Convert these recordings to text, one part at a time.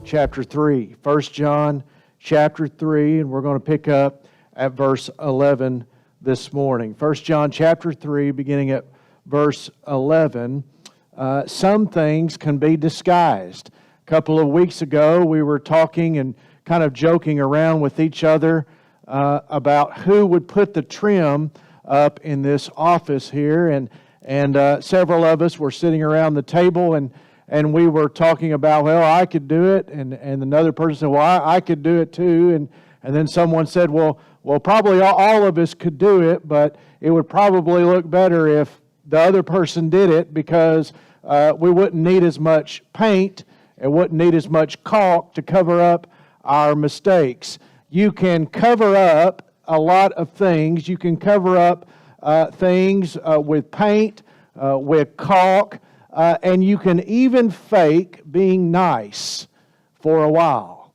chapter 3. 1 John chapter 3, and we're going to pick up at verse 11 this morning. 1 John chapter 3, beginning at verse 11. Some things can be disguised. A couple of weeks ago, we were talking and kind of joking around with each other about who would put the trim up in this office here, and several of us were sitting around the table, and we were talking about, well, I could do it, and another person said, well, I could do it too, and then someone said, well, probably all of us could do it, but it would probably look better if the other person did it, because we wouldn't need as much paint and wouldn't need as much caulk to cover up our mistakes. You can cover up a lot of things. You can cover up things with paint, with caulk, and you can even fake being nice for a while.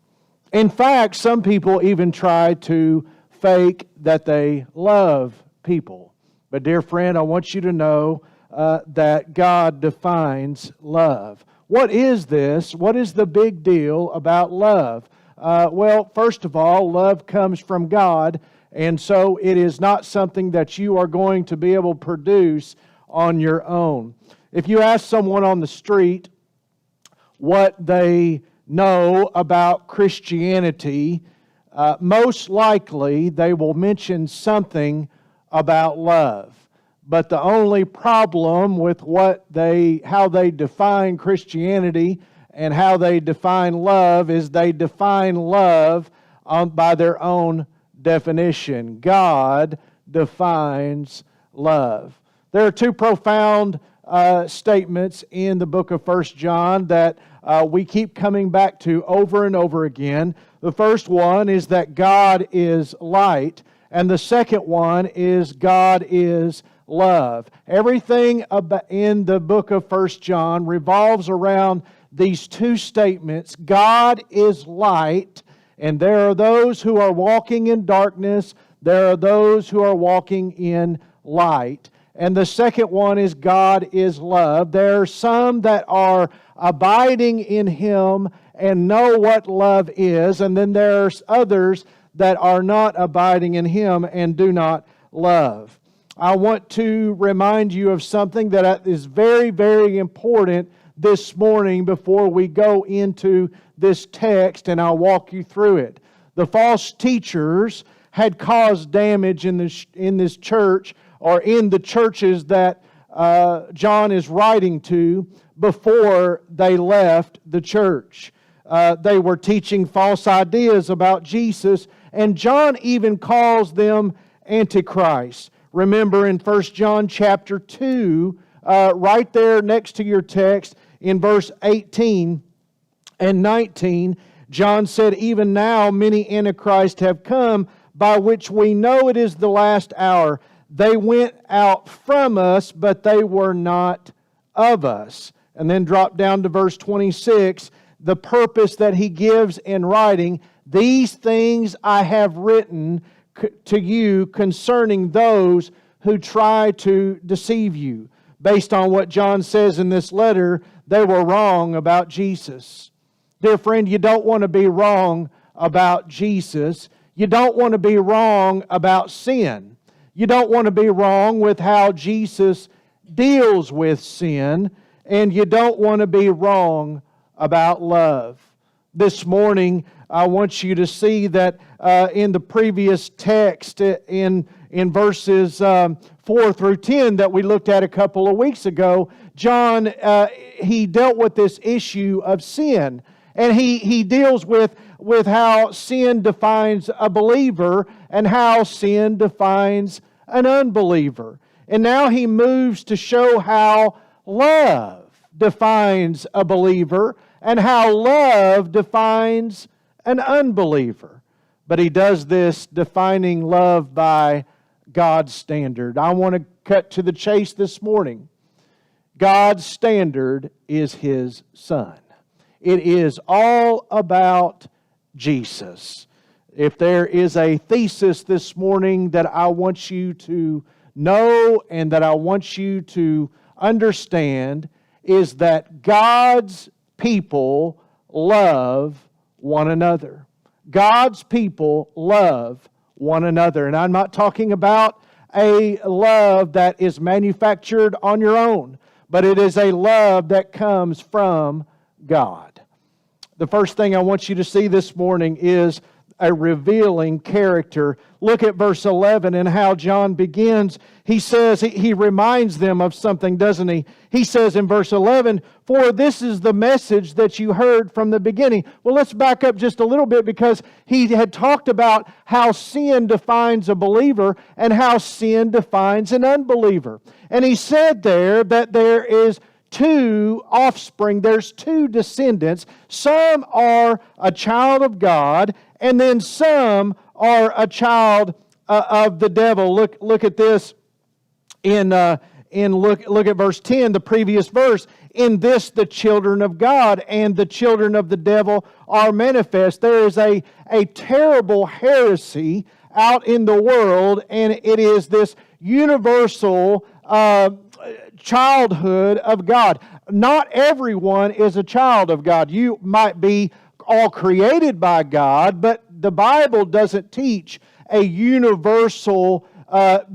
In fact, some people even try to fake that they love people. But dear friend, I want you to know that God defines love. What is this? What is the big deal about love? Well, first of all, love comes from God, and so it is not something that you are going to be able to produce on your own. If you ask someone on the street what they know about Christianity, most likely they will mention something about love. But the only problem with how they define Christianity and how they define love is they define love by their own definition. God defines love. There are two profound statements in the book of 1 John that we keep coming back to over and over again. The first one is that God is light, and the second one is God is love. Everything in the book of 1 John revolves around these two statements. God is light, and there are those who are walking in darkness. There are those who are walking in light. And the second one is God is love. There are some that are abiding in Him and know what love is, and then there are others that are not abiding in Him and do not love. I want to remind you of something that is very, very important this morning before we go into this text, and I'll walk you through it. The false teachers had caused damage in this church, or in the churches that John is writing to, before they left the church. They were teaching false ideas about Jesus, and John even calls them antichrist. Remember in 1 John chapter 2, right there next to your text, in verse 18 and 19, John said, "Even now many antichrists have come, by which we know it is the last hour. They went out from us, but they were not of us." And then drop down to verse 26, the purpose that he gives in writing, "These things I have written to you concerning those who try to deceive you." Based on what John says in this letter, they were wrong about Jesus. Dear friend, you don't want to be wrong about Jesus. You don't want to be wrong about sin. You don't want to be wrong with how Jesus deals with sin. And you don't want to be wrong about love. This morning, I want you to see that in the previous text, in verses 4 through 10 that we looked at a couple of weeks ago, John, he dealt with this issue of sin. And he deals with how sin defines a believer and how sin defines an unbeliever. And now he moves to show how love defines a believer and how love defines an unbeliever. But he does this defining love by God's standard. I want to cut to the chase this morning. God's standard is His Son. It is all about Jesus. If there is a thesis this morning that I want you to know and that I want you to understand, is that God's people love one another. God's people love one another. And I'm not talking about a love that is manufactured on your own, but it is a love that comes from God. The first thing I want you to see this morning is a revealing character. Look at verse 11 and how John begins. He says, he reminds them of something, doesn't he? He says in verse 11, "For this is the message that you heard from the beginning." Well, let's back up just a little bit, because he had talked about how sin defines a believer and how sin defines an unbeliever. And he said there that there is two offspring, there's two descendants. Some are a child of God, and then some are a child of the devil. Look at this look at verse 10, the previous verse. "In this the children of God and the children of the devil are manifest." There is a terrible heresy out in the world, and it is this universal childhood of God. Not everyone is a child of God. You might be all created by God, but the Bible doesn't teach a universal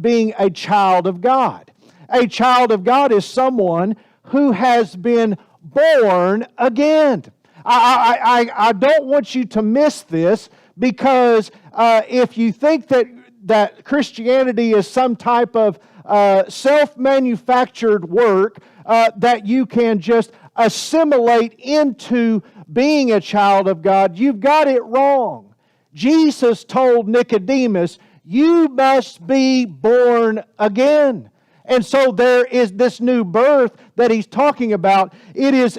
being a child of God. A child of God is someone who has been born again. I don't want you to miss this, because if you think that Christianity is some type of self-manufactured work that you can just assimilate into being a child of God, you've got it wrong. Jesus told Nicodemus, "You must be born again." And so there is this new birth that he's talking about. There's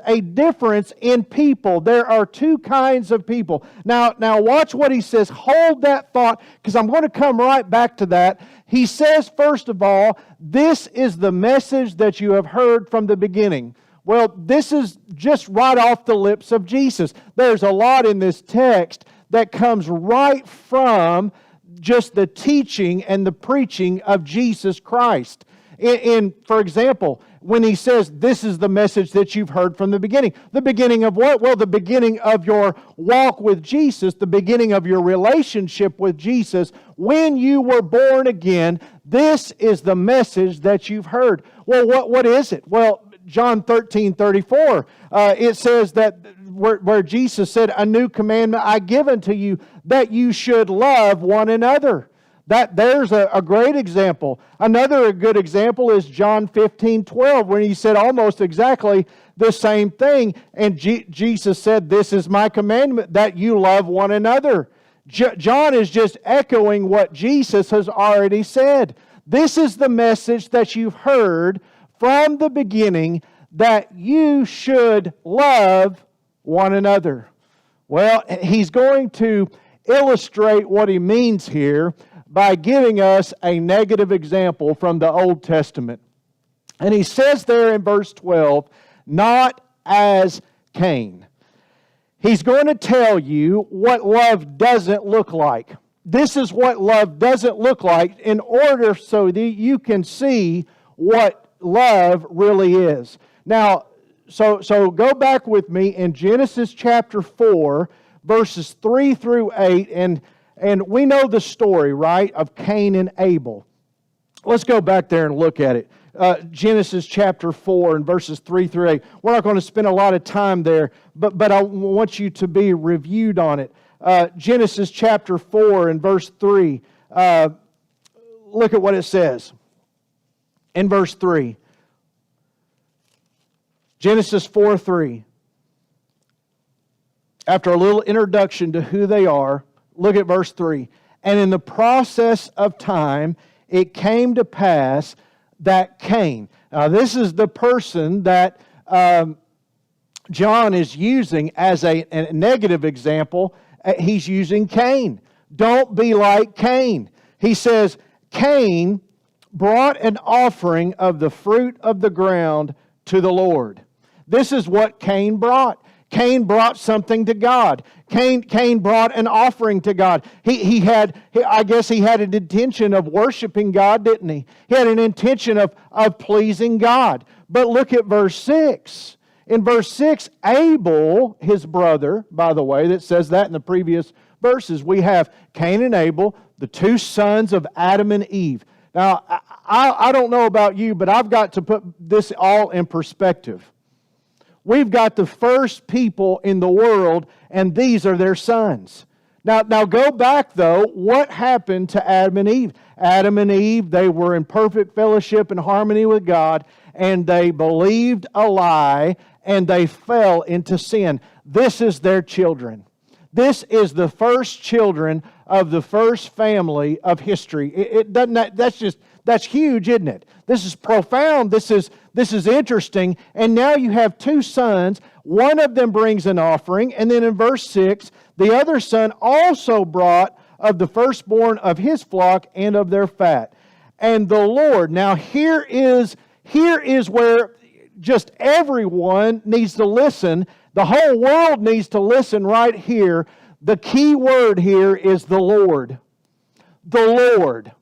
a difference in people. There are two kinds of people. Now watch what he says. Hold that thought, because I'm going to come right back to that. He says, first of all, "This is the message that you have heard from the beginning." Well, this is just right off the lips of Jesus. There's a lot in this text that comes right from just the teaching and the preaching of Jesus Christ. For example, when he says, "This is the message that you've heard from the beginning." The beginning of what? Well, the beginning of your walk with Jesus, the beginning of your relationship with Jesus. When you were born again, this is the message that you've heard. Well, what is it? Well, John 13:34, it says that where Jesus said, "A new commandment I give unto you, that you should love one another." There's a great example. Another good example is John 15:12, when he said almost exactly the same thing. And Jesus said, "This is my commandment, that you love one another." John is just echoing what Jesus has already said. This is the message that you've heard from the beginning, that you should love one another. Well, he's going to illustrate what he means here by giving us a negative example from the Old Testament. And he says there in verse 12, "Not as Cain." He's going to tell you what love doesn't look like. This is what love doesn't look like, in order so that you can see what love really is. Now, so go back with me in Genesis chapter 4, verses 3 through 8, and we know the story, right, of Cain and Abel. Let's go back there and look at it. Genesis chapter 4 and verses 3 through 8. We're not going to spend a lot of time there, but I want you to be reviewed on it. Genesis chapter 4 and verse 3. Look at what it says in verse 3. Genesis 4:3. After a little introduction to who they are, look at verse 3. "And in the process of time, it came to pass that Cain." Now, this is the person that John is using as a negative example. He's using Cain. Don't be like Cain. He says, "Cain brought an offering of the fruit of the ground to the Lord." This is what Cain brought. Cain brought something to God. Cain brought an offering to God. I guess he had an intention of worshiping God, didn't he? He had an intention of pleasing God. But look at verse 6. In verse 6, Abel, his brother, by the way, that says that in the previous verses, we have Cain and Abel, the two sons of Adam and Eve. Now, I don't know about you, but I've got to put this all in perspective. We've got the first people in the world, and these are their sons. Now go back, though. What happened to Adam and Eve? Adam and Eve, they were in perfect fellowship and harmony with God, and they believed a lie, and they fell into sin. This is their children. This is the first children of the first family of history. It doesn't. That's huge, isn't it? This is profound. This is interesting. And now you have two sons. One of them brings an offering, and then in verse 6, the other son also brought of the firstborn of his flock and of their fat. And the Lord. Now here is where just everyone needs to listen. The whole world needs to listen right here. The key word here is the Lord. The Lord.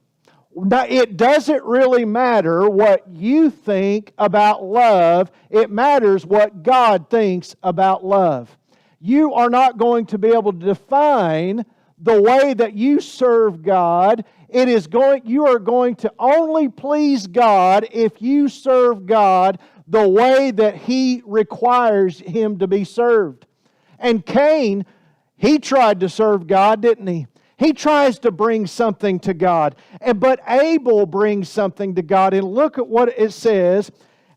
Now, it doesn't really matter what you think about love. It matters what God thinks about love. You are not going to be able to define the way that you serve God. You are going to only please God if you serve God the way that He requires Him to be served. And Cain, he tried to serve God, didn't he? He tries to bring something to God. But Abel brings something to God. And look at what it says.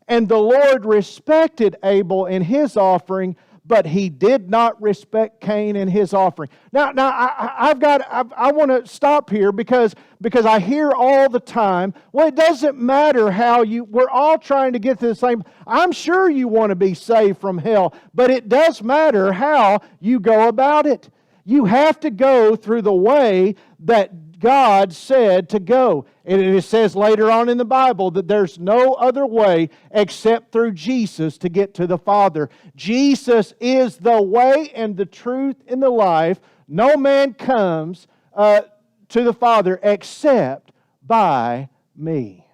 And the Lord respected Abel in his offering, but He did not respect Cain in his offering. Now I want to stop here because I hear all the time, well, it doesn't matter how we're all trying to get to the same. I'm sure you want to be saved from hell, but it does matter how you go about it. You have to go through the way that God said to go. And it says later on in the Bible that there's no other way except through Jesus to get to the Father. Jesus is the way and the truth and the life. No man comes to the Father except by me.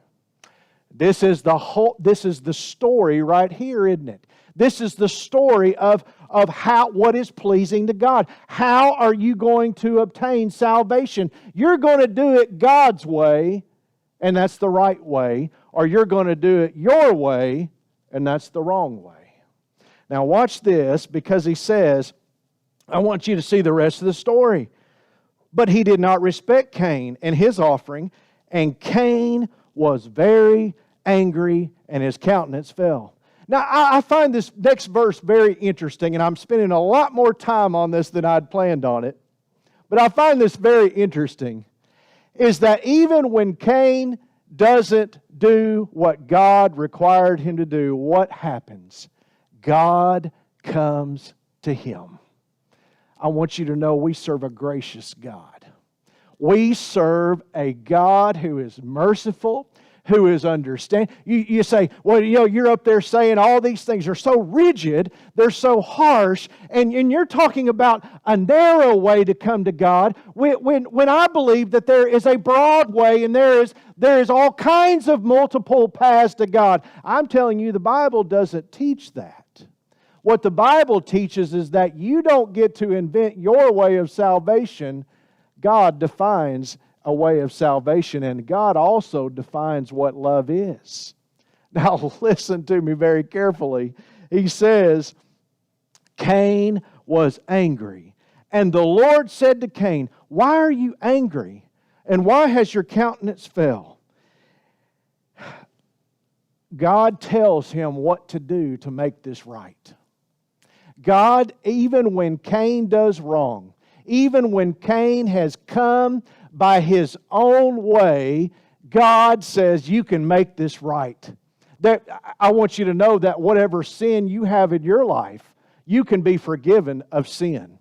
This is the story right here, isn't it? This is the story of what is pleasing to God. How are you going to obtain salvation? You're going to do it God's way, and that's the right way, or you're going to do it your way, and that's the wrong way. Now watch this, because he says, I want you to see the rest of the story. But he did not respect Cain and his offering, and Cain was very angry, and his countenance fell. Now, I find this next verse very interesting, and I'm spending a lot more time on this than I'd planned on it. But I find this very interesting, is that even when Cain doesn't do what God required him to do, what happens? God comes to him. I want you to know we serve a gracious God. We serve a God who is merciful, who is understanding. You say, well, you're up there saying all these things are so rigid, they're so harsh, and you're talking about a narrow way to come to God, when I believe that there is a broad way and there is all kinds of multiple paths to God. I'm telling you, the Bible doesn't teach that. What the Bible teaches is that you don't get to invent your way of salvation. God defines a way of salvation, and God also defines what love is. Now listen to me very carefully. He says, Cain was angry, and the Lord said to Cain, why are you angry, and why has your countenance fell? God tells him what to do to make this right. God, even when Cain does wrong, even when Cain has come by his own way, God says, you can make this right. I want you to know that whatever sin you have in your life, you can be forgiven of sin.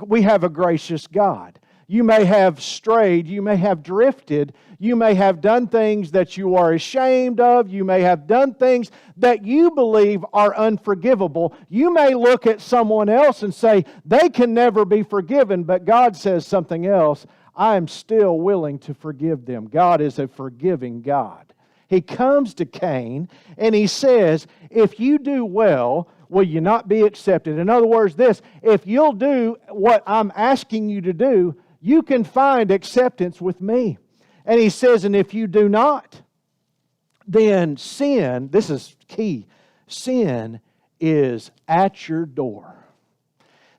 We have a gracious God. You may have strayed, you may have drifted, you may have done things that you are ashamed of, you may have done things that you believe are unforgivable. You may look at someone else and say, they can never be forgiven, but God says something else. I am still willing to forgive them. God is a forgiving God. He comes to Cain and he says, if you do well, will you not be accepted? In other words, if you'll do what I'm asking you to do, you can find acceptance with me. And he says, and if you do not, then sin, this is key, sin is at your door.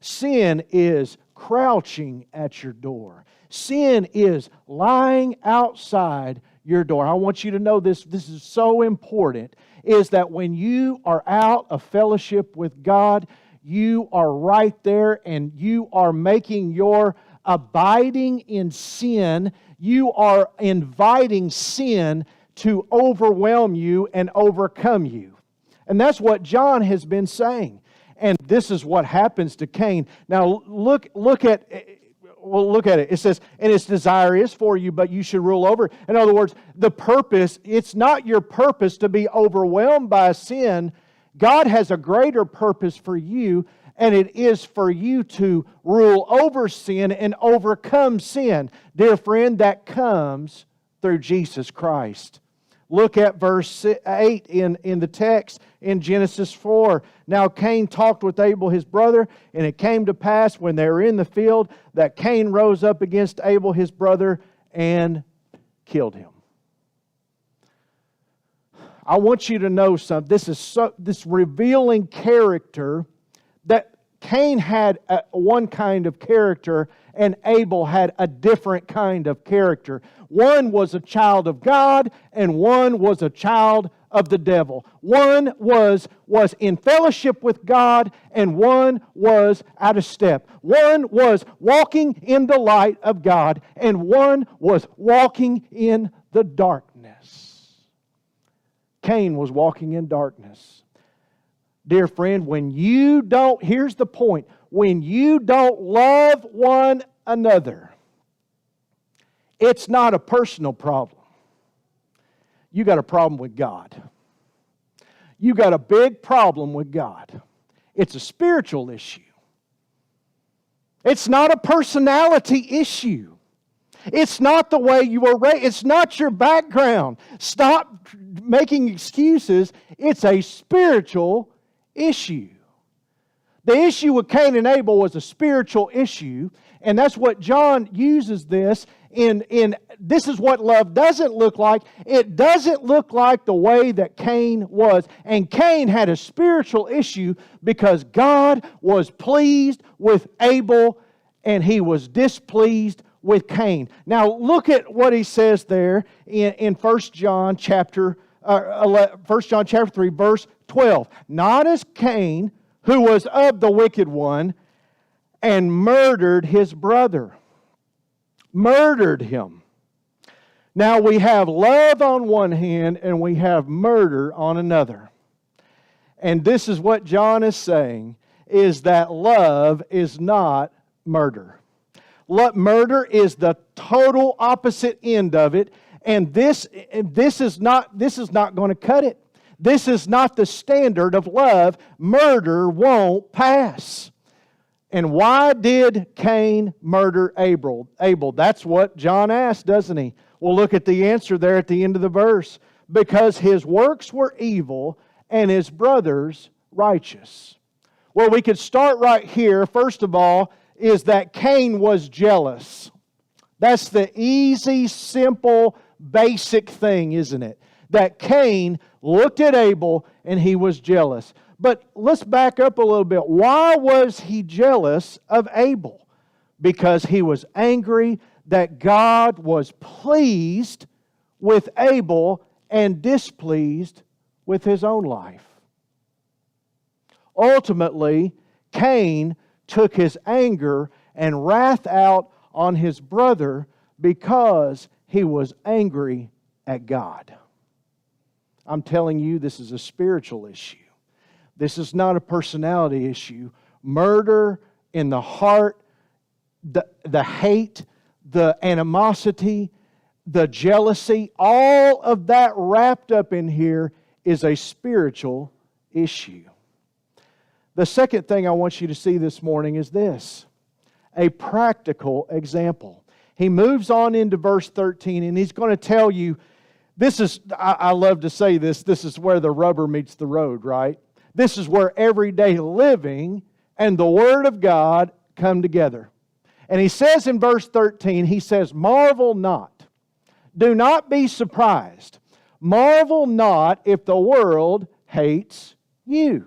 Sin is crouching at your door. Sin is lying outside your door. I want you to know this is so important, is that when you are out of fellowship with God, you are right there and you are making your abiding in sin. You are inviting sin to overwhelm you and overcome you. And that's what John has been saying. And this is what happens to Cain. Now look at it. It says, and its desire is for you, but you should rule over. In other words, the purpose, it's not your purpose to be overwhelmed by sin. God has a greater purpose for you, and it is for you to rule over sin and overcome sin. Dear friend, that comes through Jesus Christ. Look at verse 8 in the text in Genesis 4. Now Cain talked with Abel his brother, and it came to pass when they were in the field that Cain rose up against Abel his brother and killed him. I want you to know something. This revealing character, that Cain had one kind of character and Abel had a different kind of character. One was a child of God and one was a child of the devil. One was in fellowship with God and one was out of step. One was walking in the light of God and one was walking in the darkness. Cain was walking in darkness. Dear friend, here's the point, when you don't love one another, it's not a personal problem. You got a problem with God. You got a big problem with God. It's a spiritual issue. It's not a personality issue. It's not the way you were raised. It's not your background. Stop making excuses. It's a spiritual issue. The issue with Cain and Abel was a spiritual issue, and that's what John uses this in. This is what love doesn't look like. It doesn't look like the way that Cain was. And Cain had a spiritual issue because God was pleased with Abel and He was displeased with Cain. Now look at what he says there in 1 John chapter 3, verse 12. Not as Cain, who was of the wicked one, and murdered his brother. Murdered him. Now we have love on one hand and we have murder on another. And this is what John is saying, is that love is not murder. Murder is the total opposite end of it, and this is not going to cut it. This is not the standard of love. Murder won't pass. And why did Cain murder Abel? That's what John asked, doesn't he? Well, look at the answer there at the end of the verse. Because his works were evil and his brothers righteous. Well, we could start right here. First of all, is that Cain was jealous. That's the easy, simple, basic thing, isn't it? That Cain looked at Abel and he was jealous. But let's back up a little bit. Why was he jealous of Abel? Because he was angry that God was pleased with Abel and displeased with his own life. Ultimately, Cain took his anger and wrath out on his brother because he was angry at God. I'm telling you, this is a spiritual issue. This is not a personality issue. Murder in the heart, the hate, the animosity, the jealousy, all of that wrapped up in here is a spiritual issue. The second thing I want you to see this morning is this, a practical example. He moves on into verse 13 and he's going to tell you This is, I love to say this is where the rubber meets the road, right? This is where everyday living and the Word of God come together. And he says in verse 13, he says, marvel not. Do not be surprised. Marvel not if the world hates you.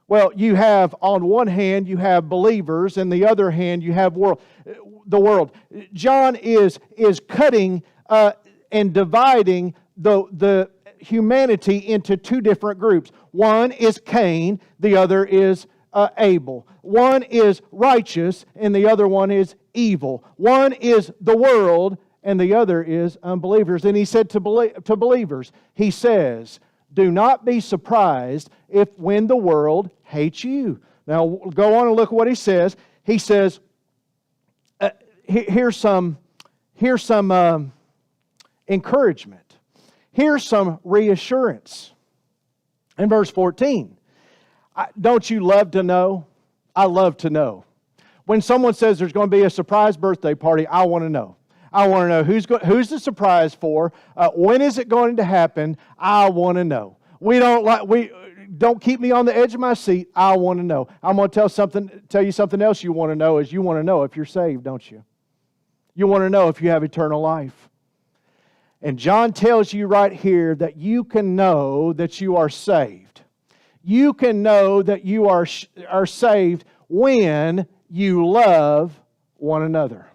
Well, you have, on one hand, you have believers, and the other hand, you have the world. John is cutting and dividing the humanity into two different groups. One is Cain, the other is Abel. One is righteous, and the other one is evil. One is the world, and the other is unbelievers. And he said to believers, he says, do not be surprised when the world hates you. Now, go on and look at what he says. He says, here's some encouragement. Here's some reassurance. In verse 14, don't you love to know? I love to know. When someone says there's going to be a surprise birthday party, I want to know. I want to know who's the surprise for. When is it going to happen? I want to know. Don't keep me on the edge of my seat. I want to know. I'm going to tell you something else you want to know is you want to know if you're saved, don't you? You want to know if you have eternal life. And John tells you right here that you can know that you are saved. You can know that you are saved when you love one another.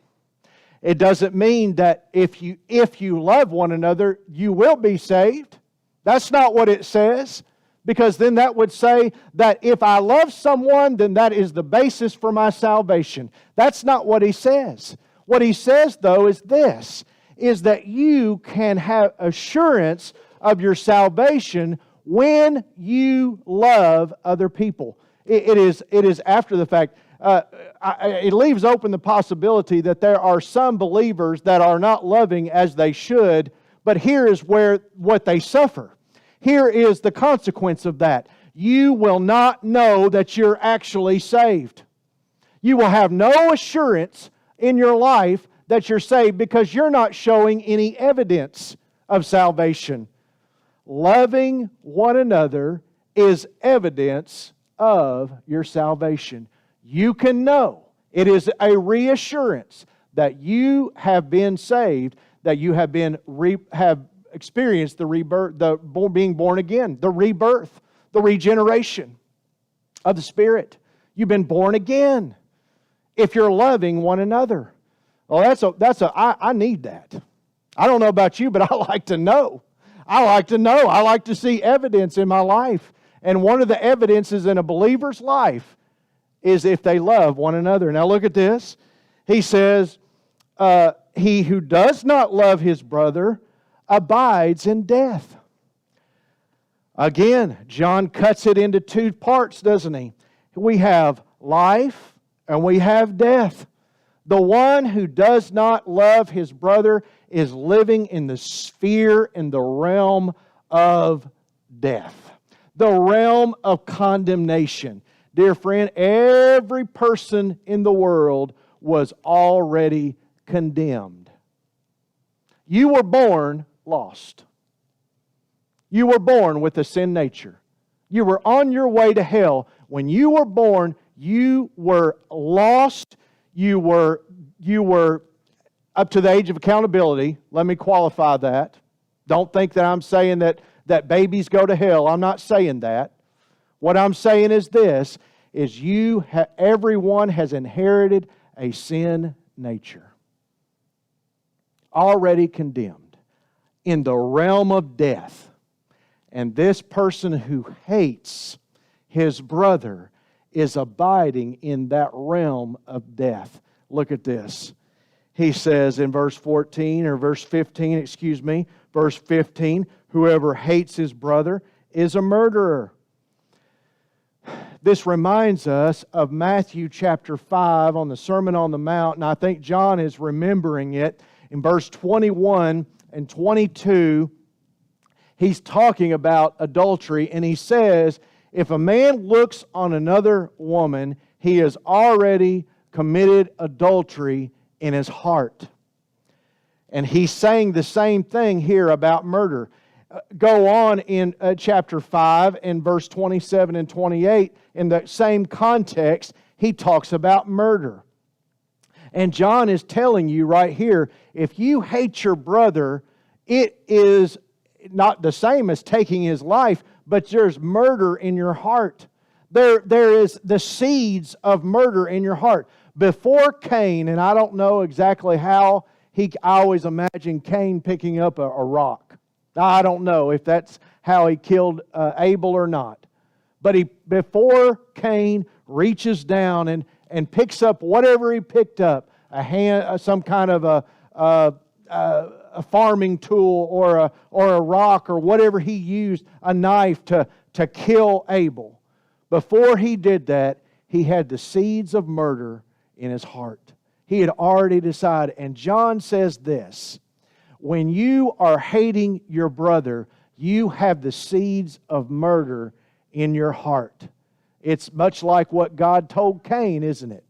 It doesn't mean that if you love one another, you will be saved. That's not what it says. Because then that would say that if I love someone, then that is the basis for my salvation. That's not what he says. What he says, though, is this, is that you can have assurance of your salvation when you love other people. It is after the fact. It leaves open the possibility that there are some believers that are not loving as they should, but here is what they suffer. Here is the consequence of that. You will not know that you're actually saved. You will have no assurance in your life that you're saved because you're not showing any evidence of salvation. Loving one another is evidence of your salvation. You can know. It is a reassurance that you have been saved, that you have experienced the rebirth, being born again, the rebirth, the regeneration of the Spirit. You've been born again if you're loving one another. Well, I need that. I don't know about you, but I like to know. I like to know. I like to see evidence in my life. And one of the evidences in a believer's life is if they love one another. Now look at this. He says, he who does not love his brother abides in death. Again, John cuts it into two parts, doesn't he? We have life and we have death. The one who does not love his brother is living in the sphere, in the realm of death, the realm of condemnation. Dear friend, every person in the world was already condemned. You were born lost. You were born with a sin nature. You were on your way to hell. When you were born, you were lost. You were up to the age of accountability. Let me qualify that. Don't think that I'm saying that babies go to hell. I'm not saying that. What I'm saying is this, is everyone has inherited a sin nature. Already condemned in the realm of death. And this person who hates his brother is abiding in that realm of death. Look at this. He says in verse 15, whoever hates his brother is a murderer. This reminds us of Matthew chapter 5 on the Sermon on the Mount, and I think John is remembering it. In verse 21 and 22, he's talking about adultery, and he says, if a man looks on another woman, he has already committed adultery in his heart. And he's saying the same thing here about murder. Go on in chapter 5 and verse 27 and 28. In the same context, he talks about murder. And John is telling you right here, if you hate your brother, it is not the same as taking his life, but there's murder in your heart. There is the seeds of murder in your heart. Before Cain, and I don't know exactly how, I always imagine Cain picking up a rock. I don't know if that's how he killed Abel or not. But before Cain reaches down and picks up whatever he picked up, some kind of a farming tool or a rock or whatever he used, a knife to kill Abel. Before he did that, he had the seeds of murder in his heart. He had already decided. And John says this, when you are hating your brother, you have the seeds of murder in your heart. It's much like what God told Cain, isn't it?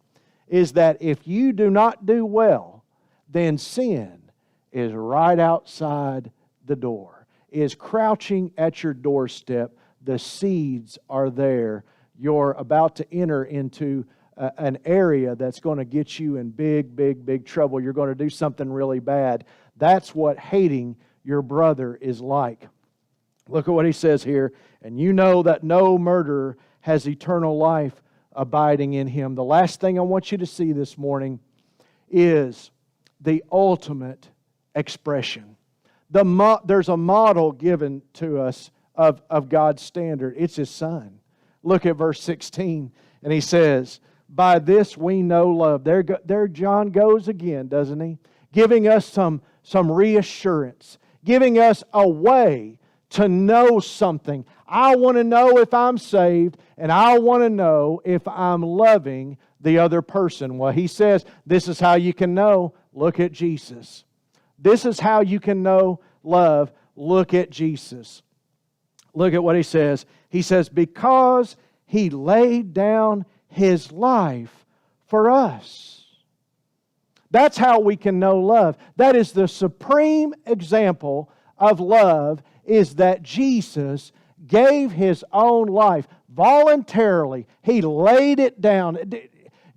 Is that if you do not do well, then sin is right outside the door, is crouching at your doorstep. The seeds are there. You're about to enter into an area that's going to get you in big, big, big trouble. You're going to do something really bad. That's what hating your brother is like. Look at what he says here. And you know that no murderer has eternal life abiding in him. The last thing I want you to see this morning is the ultimate expression. There's a model given to us of God's standard. It's His Son. Look at verse 16. And he says, by this we know love. There John goes again, doesn't he? Giving us some reassurance. Giving us a way to know something. I want to know if I'm saved, and I want to know if I'm loving the other person. Well, he says, this is how you can know. Look at Jesus. This is how you can know love. Look at Jesus. Look at what he says. He says, because He laid down His life for us. That's how we can know love. That is the supreme example of love, is that Jesus gave His own life voluntarily. He laid it down.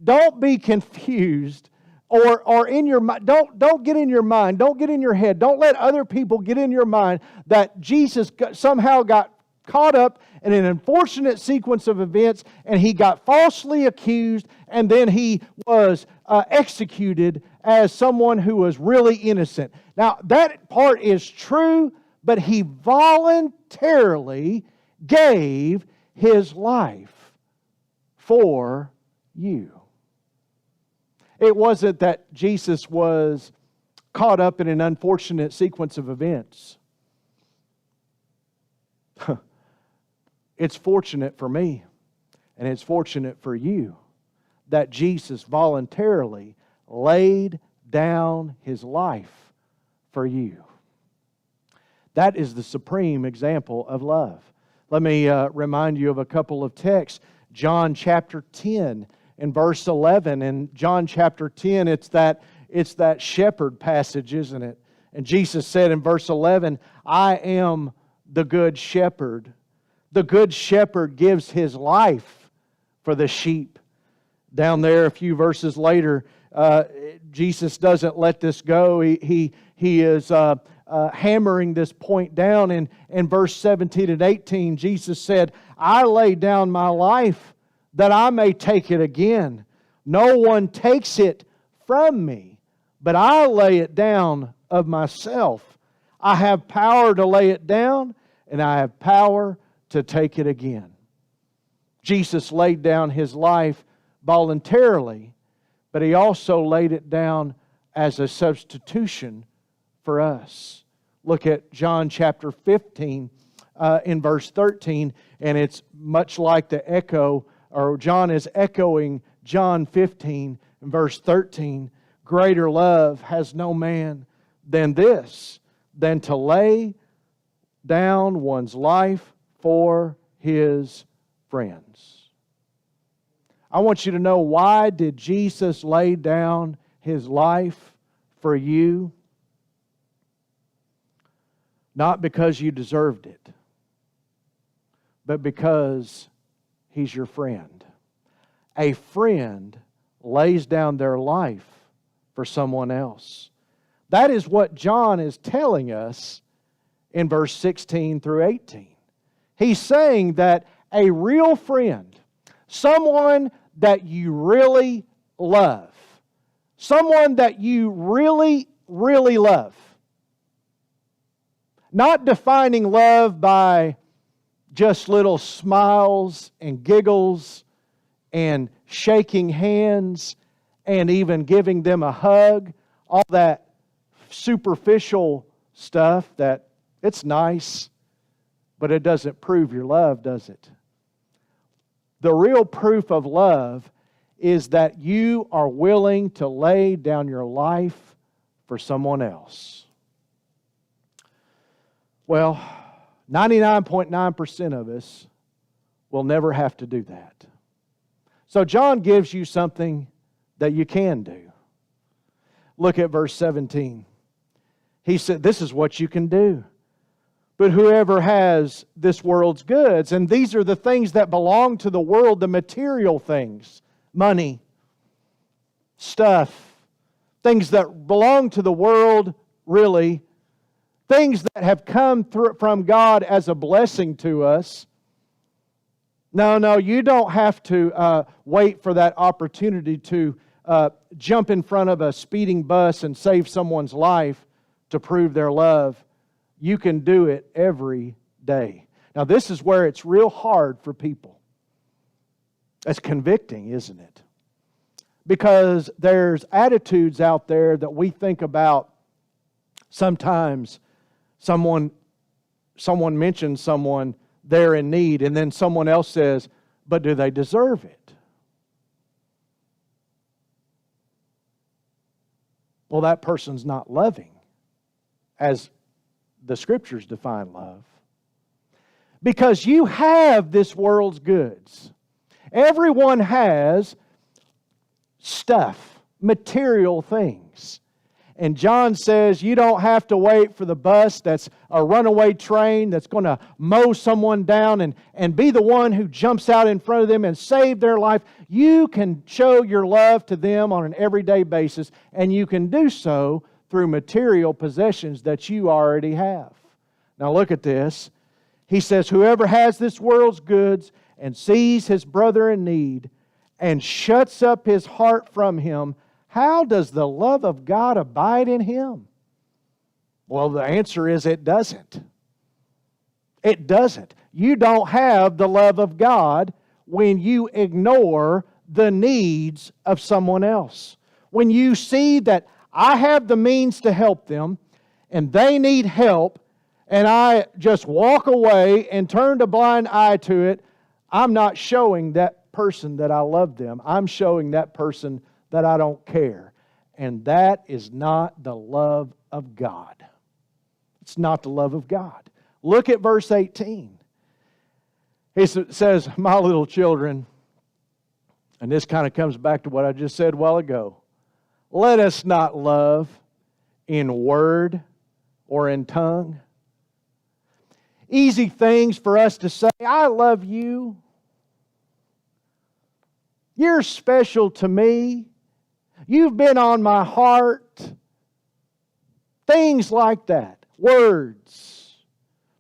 Don't be confused or in your mind. Don't get in your mind. Don't get in your head. Don't let other people get in your mind that Jesus somehow got caught up in an unfortunate sequence of events and He got falsely accused and then He was executed as someone who was really innocent. Now, that part is true, but He voluntarily gave His life for you. It wasn't that Jesus was caught up in an unfortunate sequence of events. It's fortunate for me, and it's fortunate for you, that Jesus voluntarily laid down His life for you. That is the supreme example of love. Let me remind you of a couple of texts. John chapter 10 and verse 11. In John chapter 10, it's that shepherd passage, isn't it? And Jesus said in verse 11, I am the good shepherd. The good shepherd gives his life for the sheep. Down there a few verses later, Jesus doesn't let this go. He is hammering this point down. In verse 17 and 18, Jesus said, I lay down my life that I may take it again. No one takes it from me, but I lay it down of myself. I have power to lay it down, and I have power to take it again. Jesus laid down His life voluntarily, but He also laid it down as a substitution for us. Look at John chapter 15 in verse 13, and it's much like the echo, or John is echoing John 15 in verse 13. Greater love has no man than this, than to lay down one's life for his friends. I want you to know, why did Jesus lay down His life for you? not because you deserved it, but because He's your friend. A friend lays down their life for someone else. That is what John is telling us in verse 16 through 18. He's saying that a real friend, someone that you really love, someone that you really, really love, not defining love by just little smiles and giggles and shaking hands and even giving them a hug, all that superficial stuff that it's nice, but it doesn't prove your love, does it? The real proof of love is that you are willing to lay down your life for someone else. Well, 99.9% of us will never have to do that. So John gives you something that you can do. Look at verse 17. He said, this is what you can do. But whoever has this world's goods, and these are the things that belong to the world, the material things, money, stuff, things that belong to the world, really, things that have come from God as a blessing to us. No, you don't have to wait for that opportunity to jump in front of a speeding bus and save someone's life to prove their love. You can do it every day. Now, this is where it's real hard for people. It's convicting, isn't it? Because there's attitudes out there that we think about. Sometimes someone mentions someone they're in need, and then someone else says, but do they deserve it? Well, that person's not loving, as the Scriptures define love. Because you have this world's goods. Everyone has stuff, material things. And John says you don't have to wait for the bus that's a runaway train that's going to mow someone down and be the one who jumps out in front of them and save their life. You can show your love to them on an everyday basis, and you can do so through material possessions that you already have. Now look at this. He says, whoever has this world's goods and sees his brother in need and shuts up his heart from him, how does the love of God abide in him? Well, the answer is it doesn't. It doesn't. You don't have the love of God when you ignore the needs of someone else. When you see that I have the means to help them and they need help, and I just walk away and turn a blind eye to it, I'm not showing that person that I love them. I'm showing that person that I don't care. And that is not the love of God. It's not the love of God. Look at verse 18. He says, my little children, and this kind of comes back to what I just said a while ago, let us not love in word or in tongue. Easy things for us to say, I love you. You're special to me. You've been on my heart. Things like that. Words.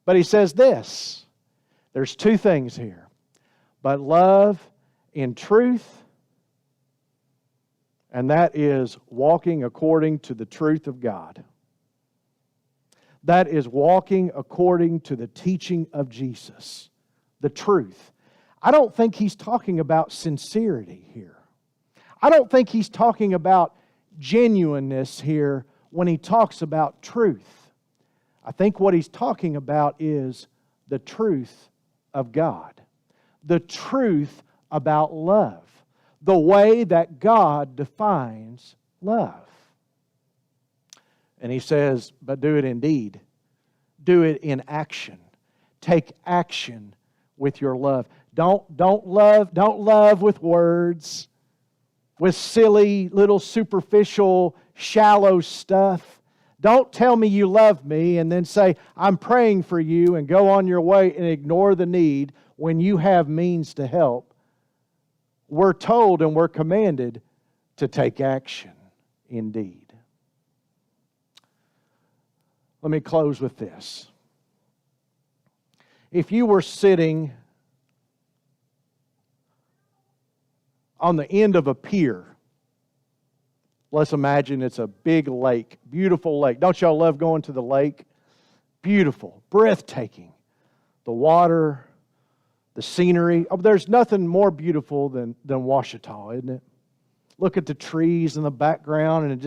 But he says this. There's two things here. But love in truth, and that is walking according to the truth of God. That is walking according to the teaching of Jesus. The truth. I don't think he's talking about sincerity here. I don't think he's talking about genuineness here when he talks about truth. I think what he's talking about is the truth of God. The truth about love. The way that God defines love. And he says, but do it in deed. Do it in action. Take action with your love. Don't love with words, with silly, little superficial, shallow stuff. Don't tell me you love me and then say, I'm praying for you, and go on your way and ignore the need when you have means to help. We're told and we're commanded to take action indeed. Let me close with this. If you were sitting on the end of a pier, let's imagine it's a big lake, beautiful lake. Don't y'all love going to the lake? Beautiful, breathtaking. The water, the scenery. Oh, there's nothing more beautiful than Ouachita, isn't it? Look at the trees in the background and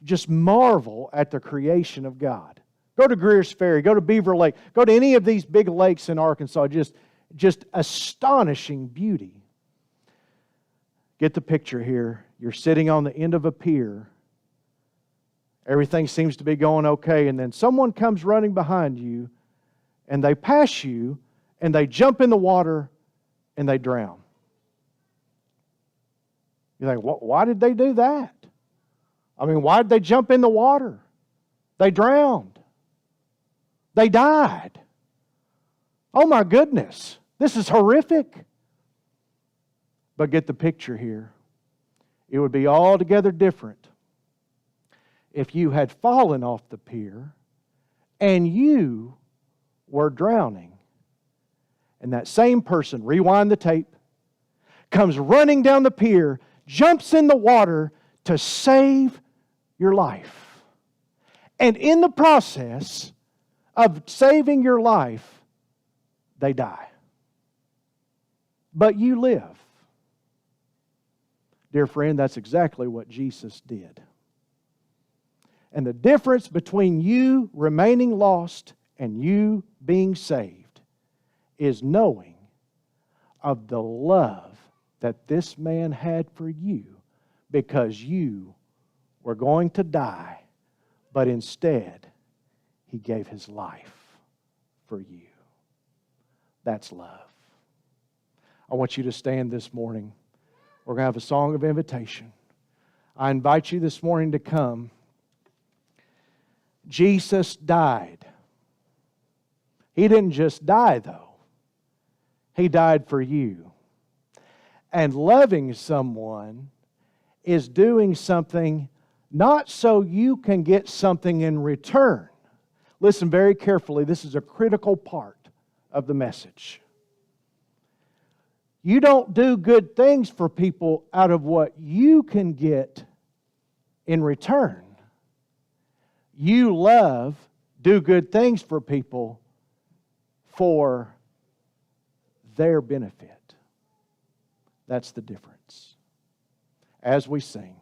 just marvel at the creation of God. Go to Greer's Ferry, go to Beaver Lake, go to any of these big lakes in Arkansas. Just astonishing beauty. Get the picture here. You're sitting on the end of a pier. Everything seems to be going okay, and then someone comes running behind you, and they pass you, and they jump in the water, and they drown. You think, why did they do that? I mean, why did they jump in the water? They drowned. They died. Oh my goodness, this is horrific. But get the picture here. It would be altogether different if you had fallen off the pier and you were drowning. And that same person, rewind the tape, comes running down the pier, jumps in the water to save your life. And in the process of saving your life, they die. But you live. Dear friend, that's exactly what Jesus did. And the difference between you remaining lost and you being saved is knowing of the love that this man had for you, because you were going to die, but instead He gave His life for you. That's love. I want you to stand this morning. We're going to have a song of invitation. I invite you this morning to come. Jesus died. He didn't just die, though. He died for you. And loving someone is doing something not so you can get something in return. Listen very carefully. This is a critical part of the message. You don't do good things for people out of what you can get in return. You love, do good things for people for their benefit. That's the difference. As we sing.